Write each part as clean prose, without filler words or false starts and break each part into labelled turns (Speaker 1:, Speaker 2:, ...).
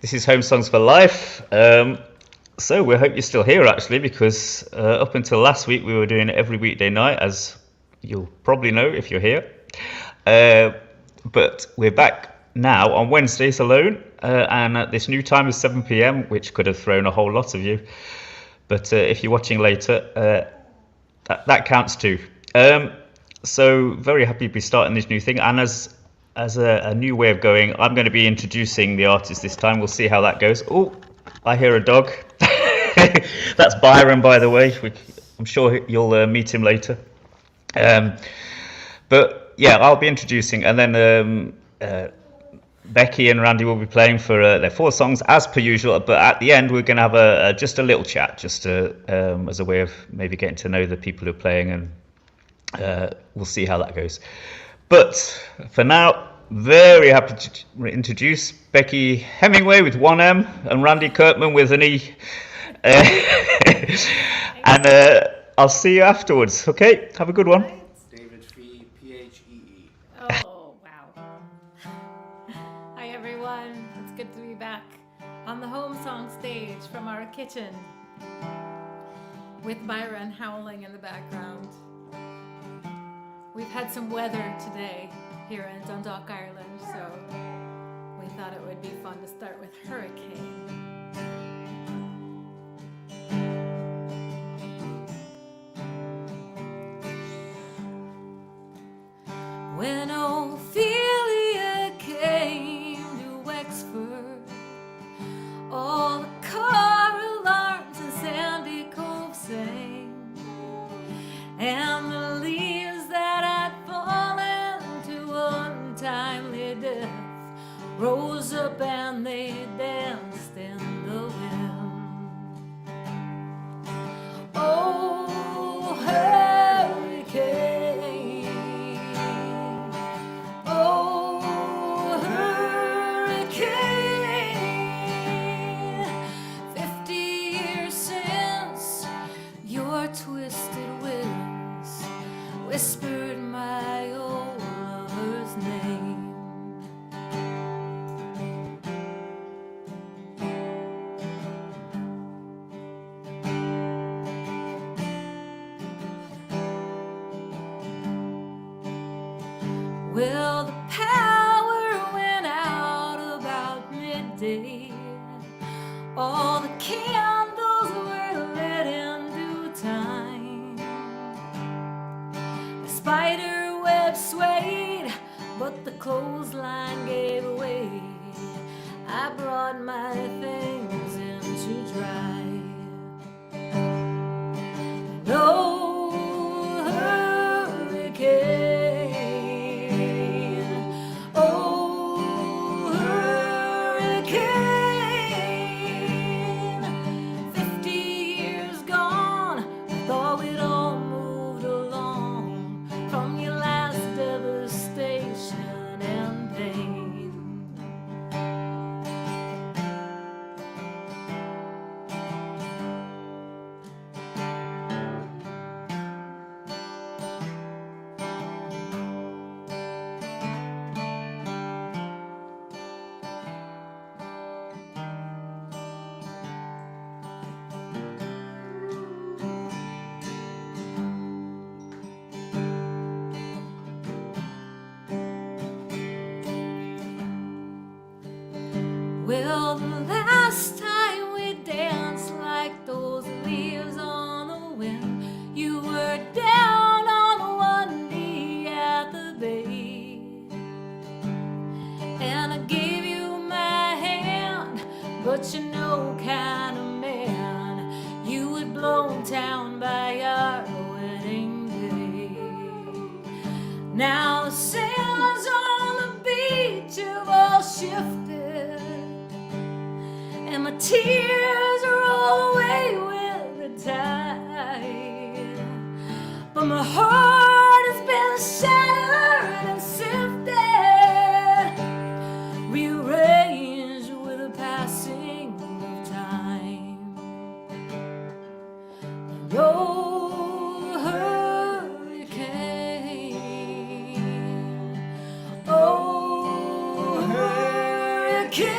Speaker 1: This is HomeSongs4Life. So we hope you're still here actually, because up until last week we were doing it every weekday night, as you'll probably know if you're here. But we're back now on Wednesdays alone, and at this new time is 7 p.m, which could have thrown a whole lot of you. But if you're watching later, that counts too. So very happy to be starting this new thing, and as a new way of going, I'm going to be introducing the artist this time. We'll see how that goes. Oh, I hear a dog. That's Byron, by the way. I'm sure you'll meet him later. But yeah, I'll be introducing, and then Becky and Randy will be playing for their 4 songs as per usual. But at the end, we're going to have just a little chat, just as a way of maybe getting to know the people who are playing, and we'll see how that goes. But for now, very happy to introduce Beki Hemingway with 1M and Randy Kirkman with an E. And I'll see you afterwards. Okay, have a good one.
Speaker 2: David Fee, Phee.
Speaker 3: Oh, wow. Hi, everyone. It's good to be back on the home song stage from our kitchen with Byron howling in the background. We've had some weather today here in Dundalk, Ireland, so we thought it would be fun to start with Hurricane. When Ophelia came to Wexford, all the car alarms in Sandy Cove sang, and the leaves that had fallen to untimely death rose up and they danced in the wind. Oh, hurricane, oh, hurricane, 50 years since your twisted winds whispered my old lover's name. Well, the power went out about midday. All the candles were lit in due time. The spider web swayed, but the clothesline gave way. I brought my things in to dry. No hurricane, oh hurricane, 50 years gone, I thought we'd all moved along from your last devastation and pain. Well, the last time we danced like those leaves on the wind, you were down on one knee at the bay, and I gave you my hand, but you're no kind of man. You had blown town by our wedding day. Now the sails on the beach have all shifted, and my tears roll away with the tide, but my heart has been shattered and sifted, rearranged with the passing of time. No hurricane, oh hurricane,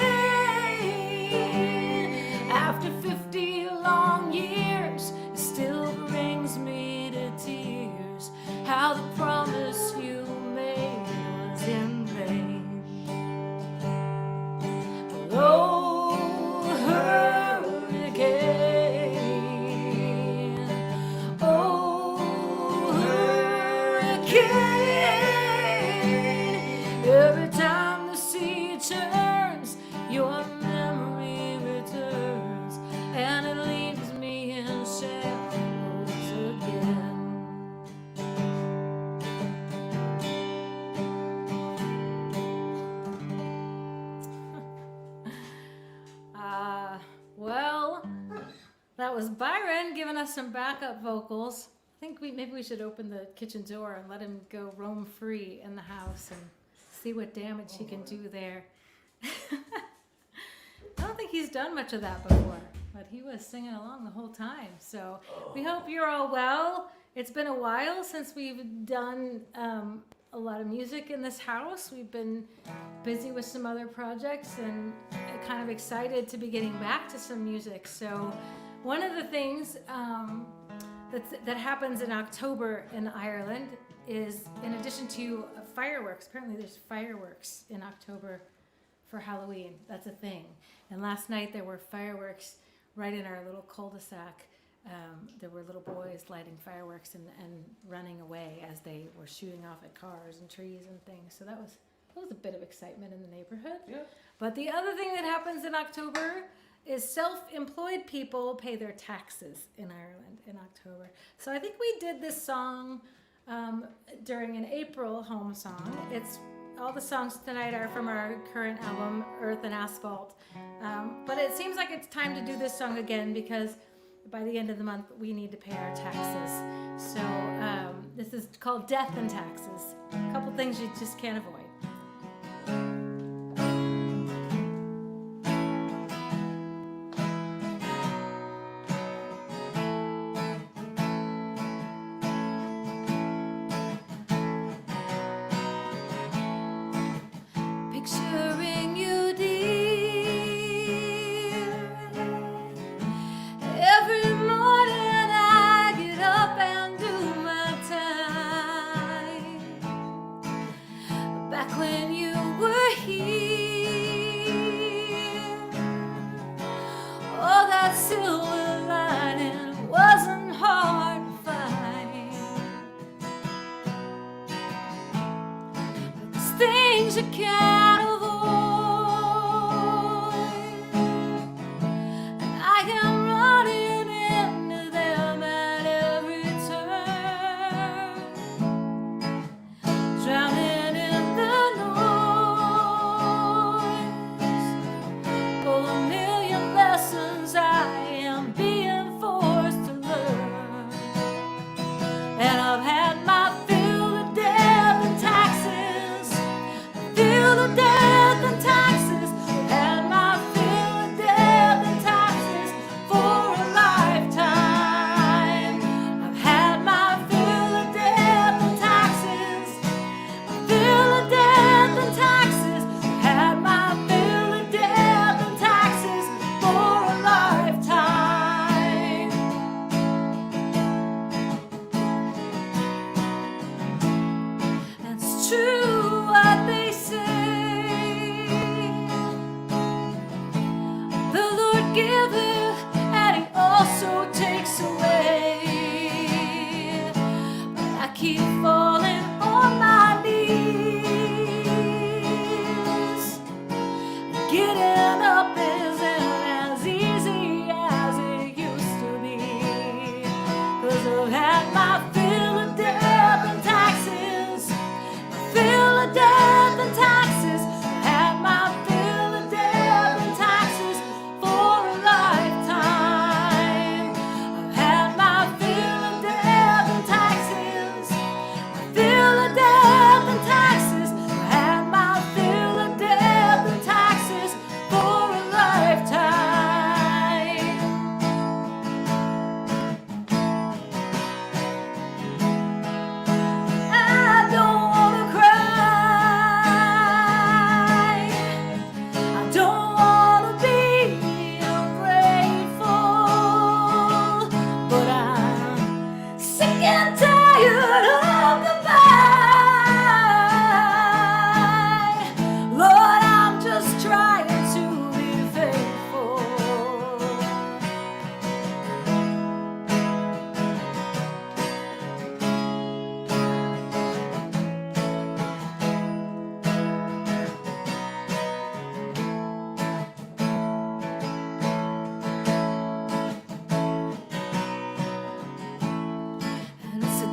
Speaker 3: was Byron giving us some backup vocals. I think maybe we should open the kitchen door and let him go roam free in the house and see what damage he can do there. I don't think he's done much of that before, but he was singing along the whole time. So we hope you're all well. It's been a while since we've done a lot of music in this house. We've been busy with some other projects and kind of excited to be getting back to some music. So one of the things that happens in October in Ireland is, in addition to fireworks, apparently there's fireworks in October for Halloween. That's a thing. And last night there were fireworks right in our little cul-de-sac. There were little boys lighting fireworks and running away as they were shooting off at cars and trees and things. So that was a bit of excitement in the neighborhood. Yeah. But the other thing that happens in October is self-employed people pay their taxes in Ireland in October. So I think we did this song during an April home song. All the songs tonight are from our current album, Earth and Asphalt. But it seems like it's time to do this song again because by the end of the month, we need to pay our taxes. So this is called Death and Taxes. A couple things you just can't avoid. Picturing you, dear. Every morning I get up and do my time. Back when you were here, oh, that silver lining wasn't hard to find. But there's things you can't avoid.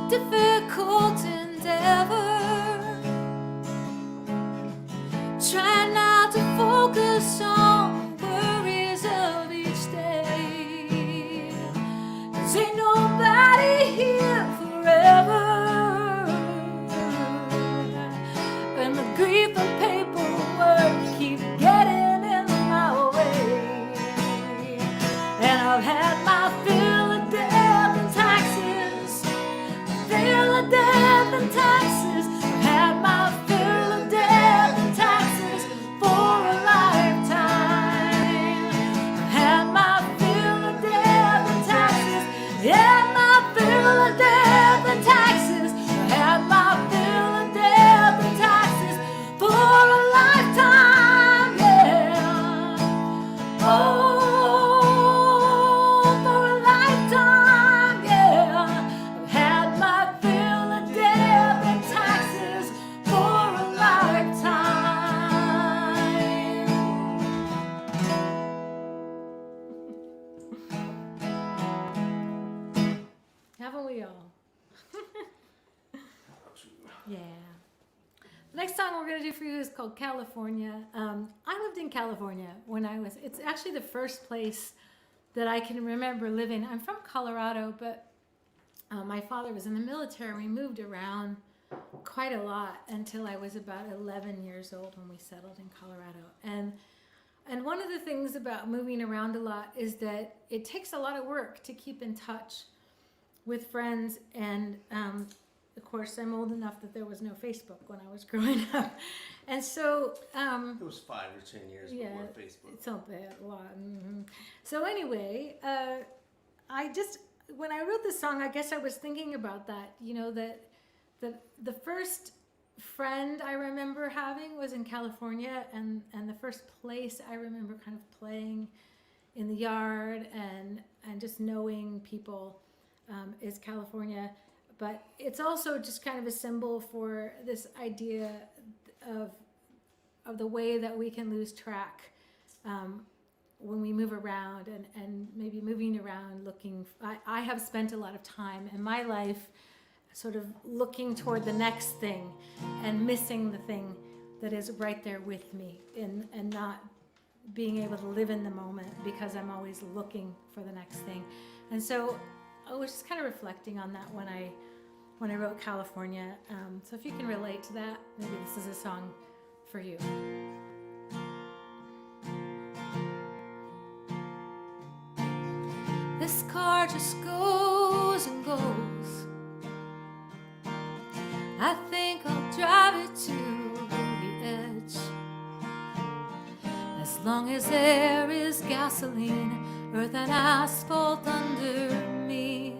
Speaker 3: Difficult endeavor. Try not to focus on worries of each day. I've had my fill of death and taxes, fill of death and taxes. I've had my fill of death and taxes for a lifetime. I've had my fill of death and taxes, yeah, my fill of death and taxes. I've had my fill of death and taxes for a lifetime, yeah. Oh. Haven't we all? Yeah. The next song we're going to do for you is called California. I lived in California when it's actually the first place that I can remember living. I'm from Colorado, but my father was in the military. We moved around quite a lot until I was about 11 years old when we settled in Colorado. And one of the things about moving around a lot is that it takes a lot of work to keep in touch with friends, and of course I'm old enough that there was no Facebook when I was growing up, and so
Speaker 2: It was 5 or 10 years before Facebook.
Speaker 3: It's not bad, a lot. Mm-hmm. So anyway, when I wrote this song, I guess I was thinking about that, that the first friend I remember having was in California, and the first place I remember kind of playing in the yard and just knowing people is California. But it's also just kind of a symbol for this idea of the way that we can lose track when we move around and maybe moving around looking. I have spent a lot of time in my life sort of looking toward the next thing and missing the thing that is right there with me, and not being able to live in the moment because I'm always looking for the next thing. And so I was just kind of reflecting on that when I wrote California. So if you can relate to that, maybe this is a song for you. This car just goes and goes. I think I'll drive it to the edge. As long as there is gasoline, earth and asphalt under me,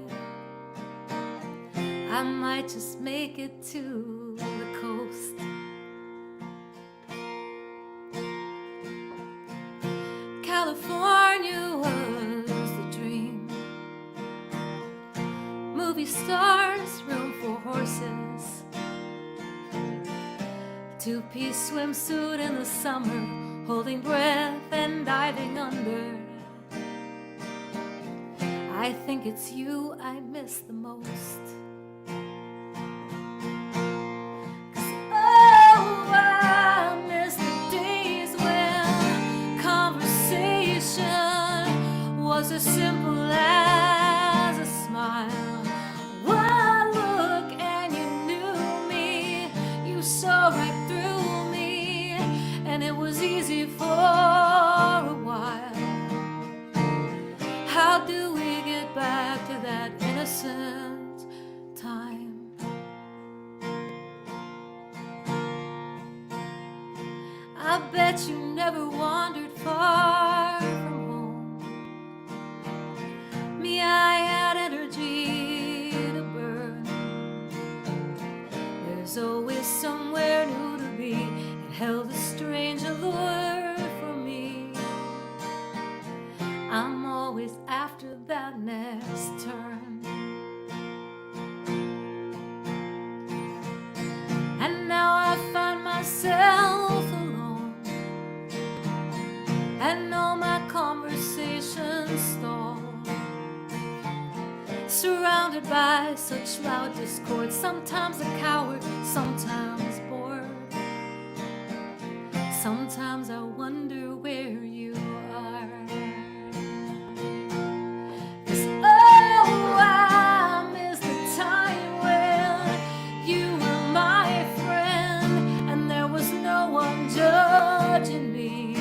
Speaker 3: I might just make it to the coast. California was the dream. Movie stars, room for horses, two-piece swimsuit in the summer, holding breath and diving under. I think it's you I miss the most. 'Cause oh, I miss the days when conversation was as simple as a smile. One look and you knew me, you saw right through me, and it was easy for a while. How do we get back to that innocent time? I bet you never wandered far from home. Me, I had energy to burn. There's always somewhere new to be. It held a strange allure for me. I'm always after that next turn. And now I find myself alone, and all my conversations stall, surrounded by such loud discord. Sometimes a coward, sometimes bored. Sometimes I wonder where you are. 'Cause oh, I miss the time when you were my friend and there was no one judging me.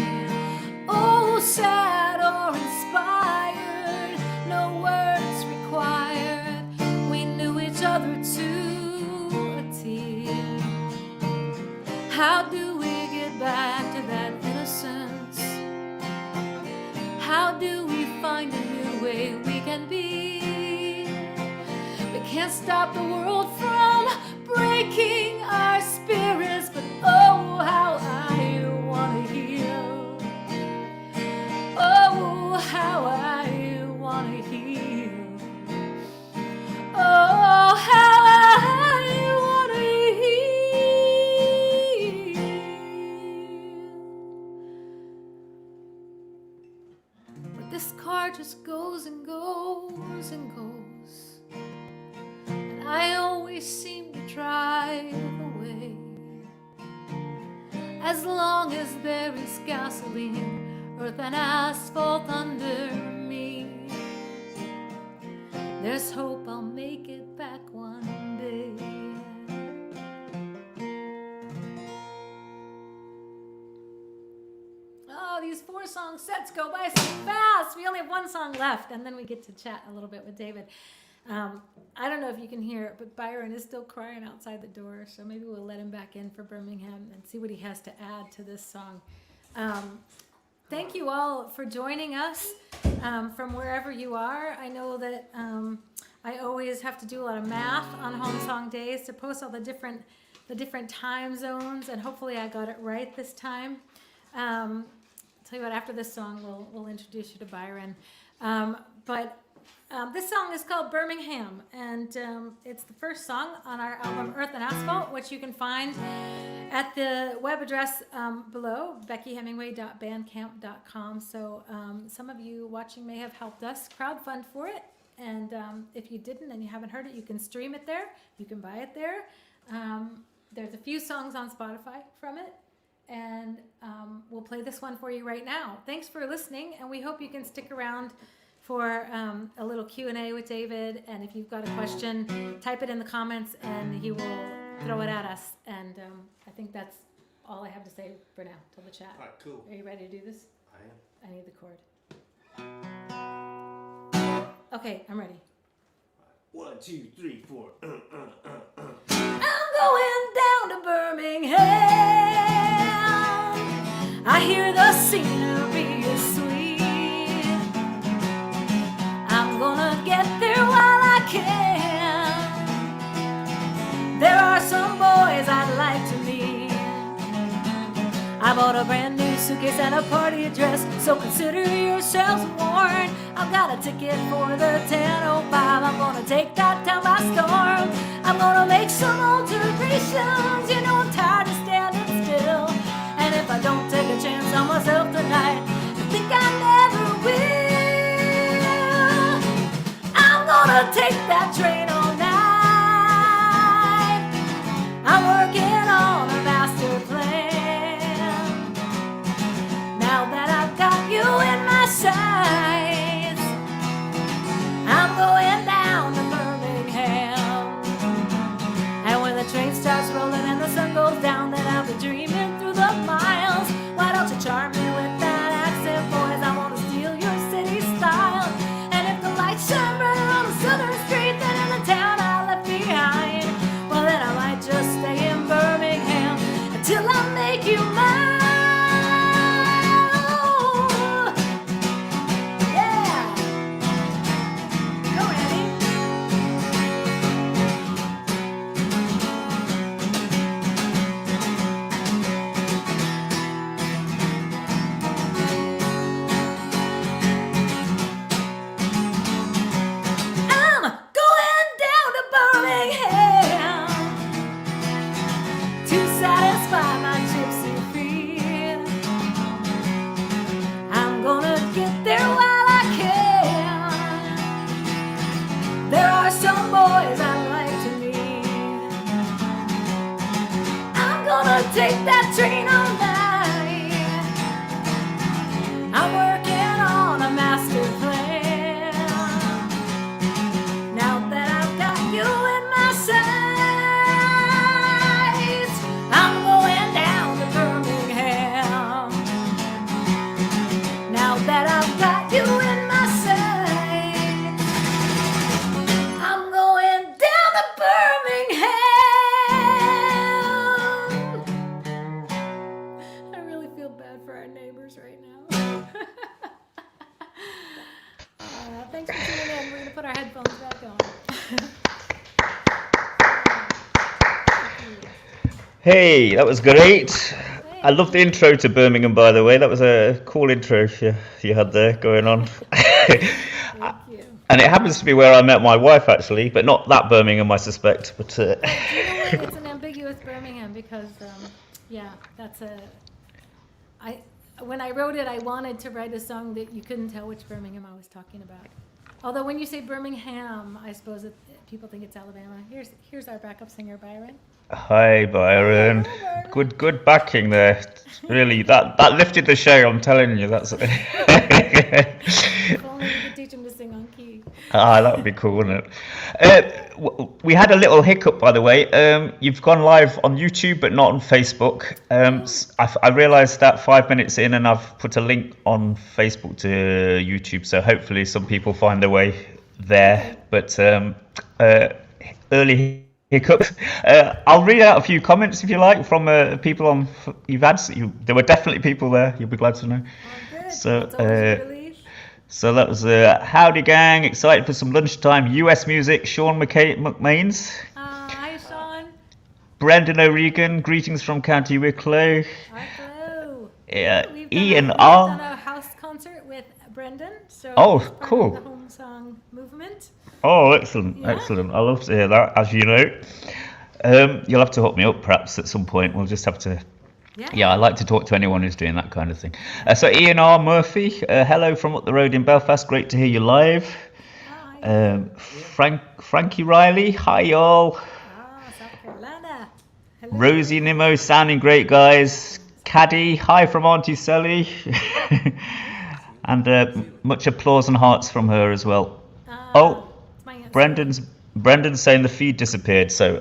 Speaker 3: Oh, sad or inspired, do we find a new way we can be? We can't stop the world from breaking our spirits, but oh, how I want to heal. Oh, how I want to heal. Oh, how I want to heal. But this car just goes and goes and goes, and I always seem to drive away. As long as there is gasoline, earth and asphalt under me, there's hope I'll make it back one day. Oh, these 4-song sets go by so fast. We only have one song left, and then we get to chat a little bit with David. I don't know if you can hear it, but Byron is still crying outside the door, so maybe we'll let him back in for Birmingham and see what he has to add to this song. Thank you all for joining us from wherever you are. I know that I always have to do a lot of math on Home Song Days to post all the different time zones, and hopefully I got it right this time. Tell you what, after this song, we'll introduce you to Byron. But this song is called Birmingham, and it's the first song on our album Earth and Asphalt, which you can find at the web address below, BekiHemingway.bandcamp.com. So some of you watching may have helped us crowdfund for it, and if you didn't and you haven't heard it, you can stream it there, you can buy it there. There's a few songs on Spotify from it, and we'll play this one for you right now. Thanks for listening, and we hope you can stick around for a little Q&A with David, and if you've got a question, type it in the comments and he will throw it at us. And I think that's all I have to say for now till the chat.
Speaker 2: All right, cool.
Speaker 3: Are you ready to do this?
Speaker 2: I am.
Speaker 3: I need the chord. Okay, I'm ready.
Speaker 2: 1, 2, 3, 4.
Speaker 3: I'm going down to Birmingham. I hear the scenery is sweet. I'm gonna get there while I can. There are some boys I'd like to meet. I bought a brand new suitcase and a party dress, so consider yourselves warned. I've got a ticket for the 10:05. I'm gonna take that town by storm. I'm gonna make some alterations. You know I'm tired of standing still, and if I don't take a chance on myself tonight, I think I never will. I'm gonna take that train all night. I'm working on a master plan. Now that I've got you in my sights, I'm going down to Birmingham. And when the train starts rolling and the sun goes down, then I'll be dreaming through the miles. Why don't you charm me with that accent, boys? I want to steal your city style. And if the lights shine bright on the southern street, then in the town I left behind, well then I might just stay in Birmingham until I make you mine. Take that train all night. I'm working on a master plan. Now that I've got you in my sights, I'm going down to Birmingham. Now that I've got you in my sights, I'm going down to Birmingham. Right now.
Speaker 1: Hey, that was great. I love the
Speaker 3: Thank
Speaker 1: intro to Birmingham, by the way. That was a cool intro you had there going on.
Speaker 3: you.
Speaker 1: And it happens to be where I met my wife, actually, but not that Birmingham, I suspect. But
Speaker 3: Do you know what? It's an ambiguous Birmingham because, yeah, that's a. When I wrote it, I wanted to write a song that you couldn't tell which Birmingham I was talking about. Although when you say Birmingham, I suppose people think it's Alabama. Here's our backup singer, Byron.
Speaker 1: hi, Byron. Good backing there. Really, that lifted the show. I'm telling you, that's.
Speaker 3: If only we could teach him to sing on key.
Speaker 1: That would be cool, wouldn't it? We had a little hiccup, by the way. You've gone live on YouTube, but not on Facebook. I realised that 5 minutes in, and I've put a link on Facebook to YouTube, so hopefully some people find their way there. But early hiccups. I'll read out a few comments if you like from people on you've had. There were definitely people there. You'll be glad to know.
Speaker 3: Oh, good.
Speaker 1: So.
Speaker 3: That's always a relief.
Speaker 1: So that was Howdy Gang, excited for some lunchtime US music, Sean McMains.
Speaker 3: Hi, Sean.
Speaker 1: Brendan O'Regan, greetings from County Wicklow.
Speaker 3: Hi, hello.
Speaker 1: Ian
Speaker 3: We've
Speaker 1: R.
Speaker 3: done a house concert with Brendan. So
Speaker 1: Oh,
Speaker 3: he's part
Speaker 1: cool.
Speaker 3: of the home song movement.
Speaker 1: Oh, excellent,
Speaker 3: Yeah.
Speaker 1: excellent. I love to hear that, as you know. You'll have to hook me up perhaps at some point. We'll just have to. Yeah, I like to talk to anyone who's doing that kind of thing. So Ian R. Murphy, hello from up the road in Belfast. Great to hear you live.
Speaker 3: Hi.
Speaker 1: Frankie Riley, hi y'all.
Speaker 3: South Carolina. Hello.
Speaker 1: Rosie Nimmo, sounding great, guys. Caddy, hi from Auntie Sally. And much applause and hearts from her as well. Oh,
Speaker 3: It's my answer.
Speaker 1: Brendan's saying the feed disappeared, so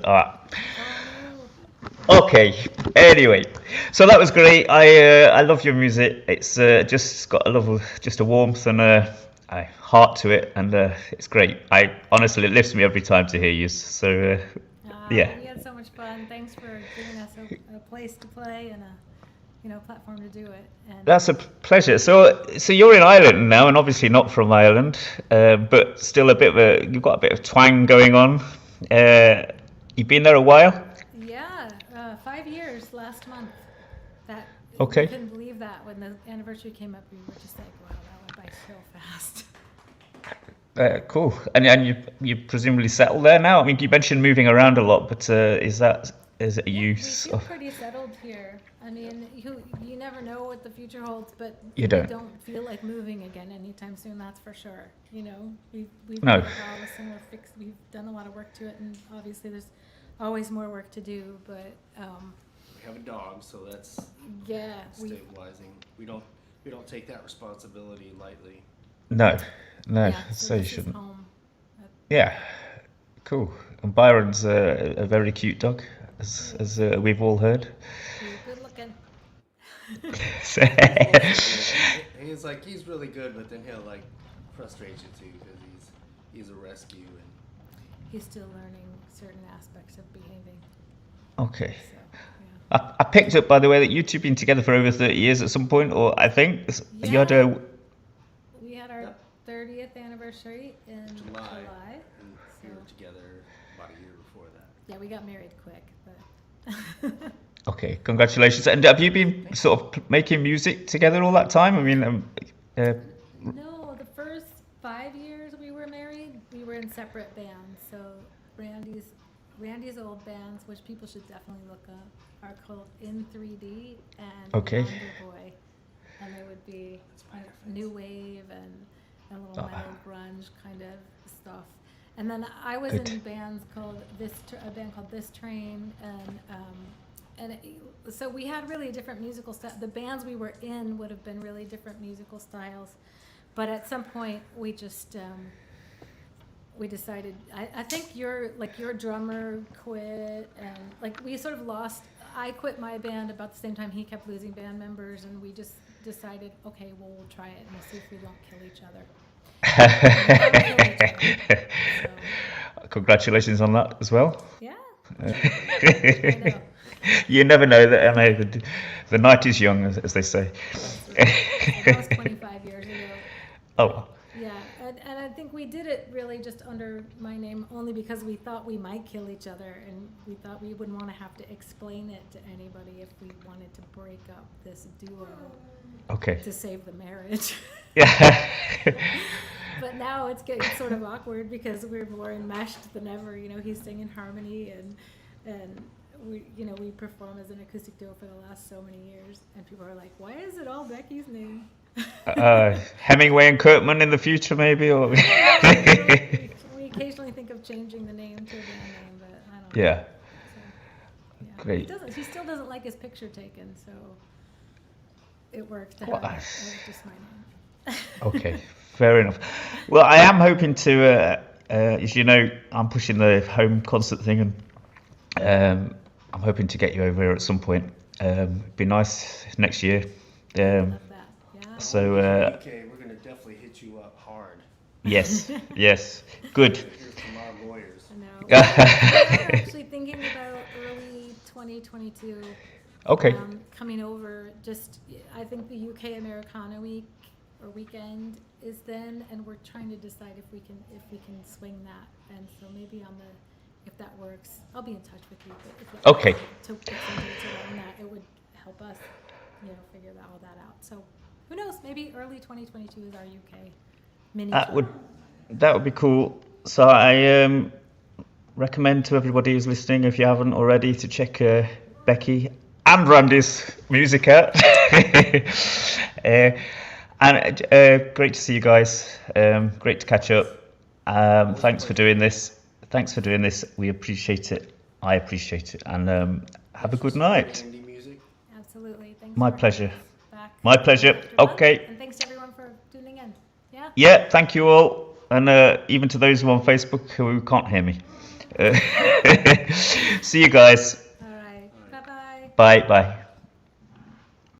Speaker 1: okay. Anyway, so that was great. I love your music. It's just got just a warmth and a heart to it, and it's great. Honestly, it lifts me every time to hear you. So yeah.
Speaker 3: We had so much fun. Thanks for giving us a place to play and a platform to do it. And
Speaker 1: That's a pleasure. So you're in Ireland now, and obviously not from Ireland, but still you've got a bit of twang going on. You've been there a while.
Speaker 3: yeah, 5 years last month.
Speaker 1: Okay.
Speaker 3: We couldn't believe that when the anniversary came up. We were just like, wow, that went by so fast.
Speaker 1: Cool. And you presumably settled there now. I mean, you mentioned moving around a lot, but is it a
Speaker 3: We
Speaker 1: use?
Speaker 3: feel pretty settled here. I mean, you never know what the future holds, but
Speaker 1: You don't.
Speaker 3: we don't feel like moving again anytime soon. That's for sure. We've
Speaker 1: No.
Speaker 3: done a house and we've done a lot of work to it, and obviously there's always more work to do. But
Speaker 2: We have a dog, so that's
Speaker 3: yeah,
Speaker 2: stabilizing. We don't take that responsibility lightly.
Speaker 1: No,
Speaker 3: yeah,
Speaker 1: so you
Speaker 3: this is
Speaker 1: shouldn't.
Speaker 3: home.
Speaker 1: Yeah, cool. And Byron's a very cute dog, as we've all heard.
Speaker 3: He's good looking.
Speaker 2: He's really good, but then he'll frustrate you too because he's a rescue and
Speaker 3: He's still learning certain aspects of behaving.
Speaker 1: Okay.
Speaker 3: So yeah.
Speaker 1: I picked up, by the way, that you two been together for over 30 years at some point, or I think you had a.
Speaker 3: We had our 30th anniversary in July.
Speaker 2: and we were together about a year before that.
Speaker 3: Yeah, we got married quick, but
Speaker 1: Okay, congratulations. And have you been sort of making music together all that time? I mean,
Speaker 3: no, the first 5 years we were married, we were in separate bands. So Randy's old bands, which people should definitely look up, are called In 3D and
Speaker 1: Okay.
Speaker 3: Wonder Boy, and they would be new wave and a little metal grunge kind of stuff. And then I was
Speaker 1: Good.
Speaker 3: in bands called a band called This Train, so we had really different musical styles. The bands we were in would have been really different musical styles, but at some point we just we decided. I think your drummer quit, and we sort of lost. I quit my band about the same time he kept losing band members, and we just decided, okay, well, we'll try it and we'll see if we don't kill each other. So,
Speaker 1: congratulations on that as well.
Speaker 3: yeah.
Speaker 1: Uh,
Speaker 3: I know.
Speaker 1: You never know that. I know the night is young, as they say.
Speaker 3: That was 25 years ago.
Speaker 1: Oh,
Speaker 3: Yeah, and I think we did it really just under my name only because we thought we might kill each other, and we thought we wouldn't want to have to explain it to anybody if we wanted to break up this duo
Speaker 1: Okay.
Speaker 3: to save the marriage.
Speaker 1: Yeah.
Speaker 3: But now it's getting sort of awkward because we're more enmeshed than ever. You know, he's singing harmony, and we perform as an acoustic duo for the last so many years, and people are like, "Why is it all Beki's name?"
Speaker 1: Hemingway and Kurtman in the future, maybe, or
Speaker 3: We occasionally think of changing the name to a band name, but I don't know.
Speaker 1: yeah.
Speaker 3: So, yeah.
Speaker 1: Great.
Speaker 3: He still doesn't like his picture taken, so it works to
Speaker 1: Well,
Speaker 3: have it as just my name.
Speaker 1: Okay, fair enough. Well, I am hoping to, as you know, I'm pushing the home concert thing, and I'm hoping to get you over here at some point. It'd be nice next year.
Speaker 3: Love that. Yeah.
Speaker 1: So,
Speaker 2: Okay, we're gonna definitely hit you up hard.
Speaker 1: yes, good.
Speaker 2: Hear from our lawyers.
Speaker 3: I know. We're actually thinking about early 2022.
Speaker 1: Okay.
Speaker 3: Coming over, I think the UK Americana week or weekend is then, and we're trying to decide if we can swing that, and so maybe if that works, I'll be in touch with you. But if it
Speaker 1: Okay.
Speaker 3: to put some dates around that, it would help us, figure all that out. So who knows? Maybe early 2022 is our UK mini.
Speaker 1: That
Speaker 3: tour.
Speaker 1: would be cool. So I recommend to everybody who's listening, if you haven't already, to check Beki and Randy's music out. And great to see you guys. Great to catch up. Thanks for doing this. We appreciate it. I appreciate it. And have a good night.
Speaker 2: Indie music.
Speaker 3: Absolutely. Thanks.
Speaker 1: My
Speaker 3: for
Speaker 1: pleasure.
Speaker 3: having us back.
Speaker 1: My pleasure.
Speaker 3: After a month,
Speaker 1: Okay.
Speaker 3: And thanks to everyone for tuning in. Yeah.
Speaker 1: Yeah, thank you all. And even to those who are on Facebook who can't hear me. See you guys.
Speaker 3: All right. Bye-bye.
Speaker 1: Bye.